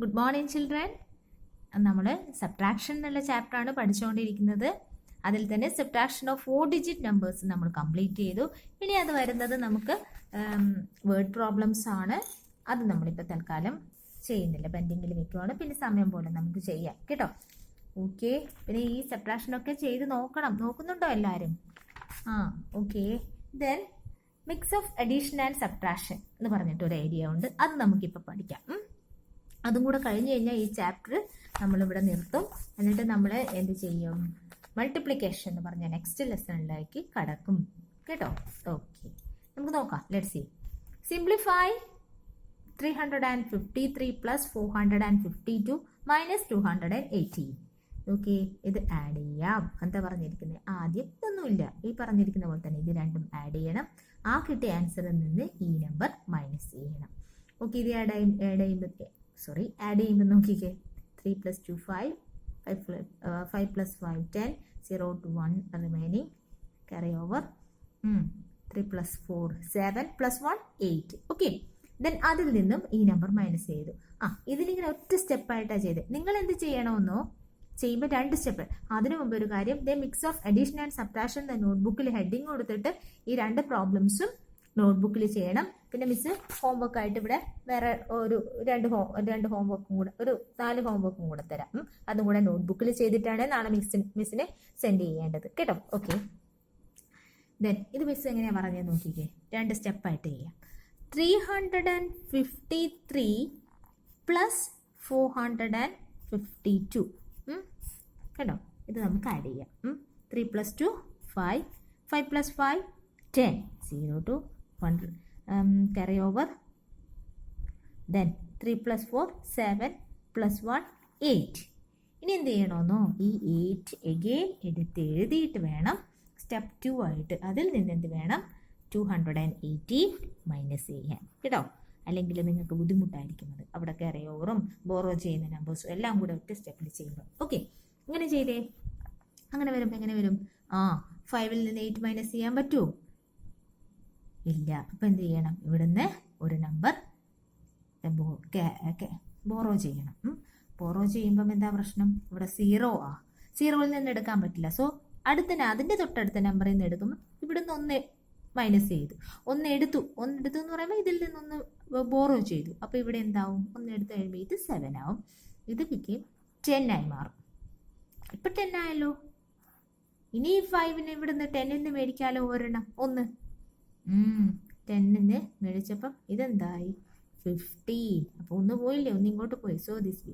Good morning children. നമ്മൾ subtraction എന്നുള്ള ചാപ്റ്ററാണ് പഠിച്ചുകൊണ്ടിരിക്കുന്നത്. അതിൽ തന്നെ സബ്ട്രാക്ഷൻ ഓഫ് 4 ഡിജിറ്റ് നമ്പേഴ്സ് നമ്മൾ കംപ്ലീറ്റ് ചെയ്തു. ഇനി അത് വരുന്നത് നമുക്ക് വേർഡ് പ്രോബ്ലംസ് ആണ്. അത് നമ്മളിപ്പോൾ തൽക്കാലം ചെയ്യുന്നില്ല, പെൻഡിങ്ങിൽ വെക്കുവാണ്. പിന്നെ സമയം പോലെ നമുക്ക് ചെയ്യാം കേട്ടോ. ഓക്കെ, പിന്നെ ഈ സബ്ട്രാക്ഷനൊക്കെ ചെയ്ത് നോക്കുന്നുണ്ടോ എല്ലാവരും? Okay. Then mix of addition and subtraction എന്ന് പറഞ്ഞിട്ട് ഒരു ഐഡിയ ഉണ്ട്. അത് നമുക്കിപ്പോൾ പഠിക്കാം. അതും കൂടെ കഴിഞ്ഞ് കഴിഞ്ഞാൽ ഈ ചാപ്റ്റർ നമ്മളിവിടെ നിർത്തും. എന്നിട്ട് നമ്മൾ എന്ത് ചെയ്യും? മൾട്ടിപ്ലിക്കേഷൻ എന്ന് പറഞ്ഞ നെക്സ്റ്റ് ലെസണിലേക്ക് കടക്കും കേട്ടോ. ഓക്കെ, നമുക്ക് നോക്കാം. Let's see. Simplify 353 plus 452 minus 218. Okay, ഇത് ആഡ് ചെയ്യാം. എന്താ പറഞ്ഞിരിക്കുന്നത്? ആദ്യം ഇതൊന്നുമില്ല, ഈ പറഞ്ഞിരിക്കുന്ന പോലെ തന്നെ ഇത് രണ്ടും ആഡ് ചെയ്യണം. ആ കിട്ടിയ ആൻസറിൽ നിന്ന് ഈ നമ്പർ മൈനസ് ചെയ്യണം. ഓക്കെ, ഇത് ആഡ് ചെയ്യുമ്പോൾ നോക്കിക്കേ. 3 + 2 5, 5 + 5 10, 0 to 1 remaining, carry over. 3 + 4 7 + 1 8. Okay, then അതിൽ നിന്നും ഈ നമ്പർ മൈനസ് ചെയ്തു. ഇതിലിങ്ങനെ ഒറ്റ സ്റ്റെപ്പായിട്ടാണ് ചെയ്തത്. നിങ്ങൾ എന്ത് ചെയ്യണമെന്നോ, ചെയ്യുമ്പോൾ 2 സ്റ്റെപ്പ്. അതിനു മുമ്പ് ഒരു കാര്യം, mix of addition and subtraction നോട്ട്ബുക്കിൽ ഹെഡിങ് കൊടുത്തിട്ട് ഈ 2 പ്രോബ്ലംസും നോട്ട്ബുക്കിൽ ചെയ്യണം. പിന്നെ മിസ് ഹോംവർക്ക് ആയിട്ട് ഇവിടെ വേറെ ഒരു 2 ഹോംവർക്കും കൂടെ, ഒരു 4 ഹോംവർക്കും കൂടെ തരാം. അതും കൂടെ നോട്ട്ബുക്കിൽ ചെയ്തിട്ടാണ് നാളെ മിസ്സിനെ സെൻഡ് ചെയ്യേണ്ടത് കേട്ടോ. ഓക്കെ, ദെൻ ഇത് മിസ് എങ്ങനെയാ പറഞ്ഞത് നോക്കിക്കേ. 2 സ്റ്റെപ്പായിട്ട് ചെയ്യാം. 353 പ്ലസ് 452 കേട്ടോ. ഇത് നമുക്ക് ആഡ് ചെയ്യാം. 3 + 2 5, 5 + 5 10, 0 to 1 carry over. Then 3 + 4 7 + 1 8. ഇനി എന്ത് ചെയ്യണമെന്നോ, ഈ 8 എഗെയിൻ എഴുതിയിട്ട് വേണം സ്റ്റെപ്പ് 2 ആയിട്ട് അതിൽ നിന്ന് എന്ത് വേണം? 218 മൈനസ് ചെയ്യാൻ കേട്ടോ. അല്ലെങ്കിൽ നിങ്ങൾക്ക് ബുദ്ധിമുട്ടായിരിക്കുന്നത്. അവിടെ കയറി ഓവറും ബോറോ ചെയ്യുന്ന നമ്പേഴ്സും എല്ലാം കൂടെ ഒറ്റ സ്റ്റെപ്പിൽ ചെയ്യുമ്പോൾ. ഓക്കെ, ഇങ്ങനെ ചെയ്തേ. അങ്ങനെ വരുമ്പോൾ എങ്ങനെ വരും? 5ൽ നിന്ന് 8 മൈനസ് ചെയ്യാൻ പറ്റുമോ? ഇല്ല. അപ്പം എന്ത് ചെയ്യണം? ഇവിടുന്ന് ഒരു നമ്പർ ബോറോ ചെയ്യണം. ബോറോ ചെയ്യുമ്പം എന്താ പ്രശ്നം? ഇവിടെ 0ൽ നിന്ന് എടുക്കാൻ പറ്റില്ല. സോ അതിൻ്റെ തൊട്ടടുത്ത നമ്പറിൽ നിന്ന് എടുക്കുമ്പോൾ ഇവിടുന്ന് 1 മൈനസ് ചെയ്തു. 1 എടുത്തു എന്ന് പറയുമ്പോൾ ഇതിൽ നിന്നൊന്ന് ബോറോ ചെയ്തു. അപ്പോൾ ഇവിടെ എന്താവും? 1 എടുത്ത് കഴിയുമ്പോൾ ഇത് 7 ആവും. ഇത് പിക്കും 10 ആയി മാറും. ഇപ്പം 10 ആയല്ലോ. ഇനി 5ന് ഇവിടുന്ന് 10ന് മേടിക്കാലോ ഒരെണ്ണം. 1 10ന് മേടിച്ചപ്പം ഇതെന്തായി? 15. അപ്പോൾ 1 പോയില്ലേ? 1 ഇങ്ങോട്ട് പോയി. So this B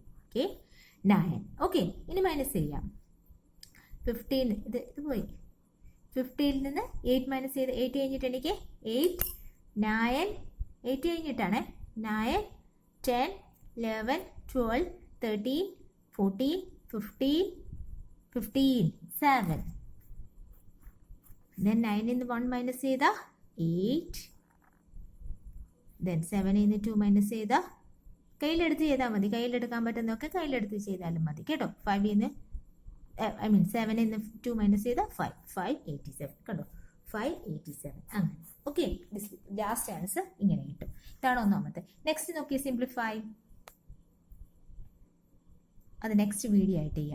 9. ഓക്കെ, ഇനി മൈനസ് ചെയ്യാം. 15 ഇത് പോയി. 15ൽ നിന്ന് 8 മൈനസ് ചെയ്ത് 8 കഴിഞ്ഞിട്ട് എനിക്ക് 8 9 8 കഴിഞ്ഞിട്ടാണ് 9 10 11 12 13 14 15 7. ദെൻ 9ൽ നിന്ന് 1 മൈനസ് ചെയ്ത 8. ദെൻ 7ൽ നിന്ന് 2 മൈനസ് ചെയ്ത, കയ്യിലെടുത്ത് ചെയ്താൽ മതി. കയ്യിലെടുക്കാൻ പറ്റുന്നതൊക്കെ കയ്യിലെടുത്ത് ചെയ്താലും മതി കേട്ടോ. 7ൽ നിന്ന് 2 മൈനസ് ചെയ്ത 587 കണ്ടോ. 587 അങ്ങനെ. ഓക്കെ, ലാസ്റ്റ് ആൻസർ ഇങ്ങനെ കിട്ടും. ഇതാണ് ഒന്നാമത്തെ. നെക്സ്റ്റ് നോക്കിയേ, സിംപ്ലിഫൈ. അത് നെക്സ്റ്റ് വീഡിയോ ആയിട്ട് ചെയ്യാം.